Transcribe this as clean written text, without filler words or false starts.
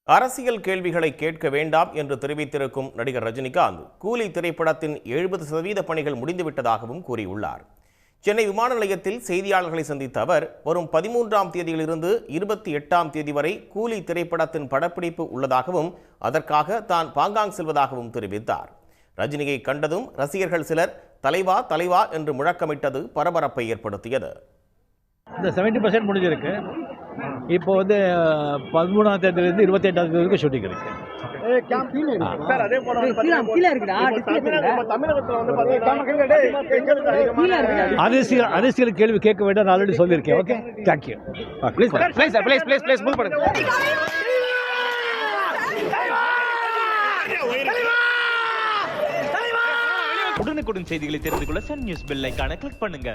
அரசியல் கேள்விகளை கேட்க வேண்டாம் என்று தெரிவித்திருக்கும் நடிகர் ரஜினிகாந்த் கூலி திரைப்படத்தின் 70% பணிகள் முடிந்துவிட்டதாகவும் கூறியுள்ளார். சென்னை விமான நிலையத்தில் செய்தியாளர்களை சந்தித்த அவர் வரும் 13ஆம் தேதியிலிருந்து 28ஆம் தேதி வரை கூலி திரைப்படத்தின் படப்பிடிப்பு உள்ளதாகவும் அதற்காக தான் பாங்காங் செல்வதாகவும் தெரிவித்தார். ரஜினியை கண்டதும் ரசிகர்கள் சிலர் தலைவா தலைவா என்று முழக்கமிட்டது பரபரப்பை ஏற்படுத்தியது. இந்த 70% முடிஞ்சிருக்கு. இப்போ வந்து 13ஆம் தேதியிலிருந்து 28ஆம் தேதி வரைக்கும் ஷூட்டிங் இருக்கு. அரசியல் கேள்வி கேட்க வேண்டாம் ஆல்ரெடி சொல்லியிருக்கேன். Okay, thank you. உடனுக்குடன் செய்திகளை தெரிந்து கொள்ள சன் நியூஸ் பெல் ஐகானை கிளிக் பண்ணுங்க.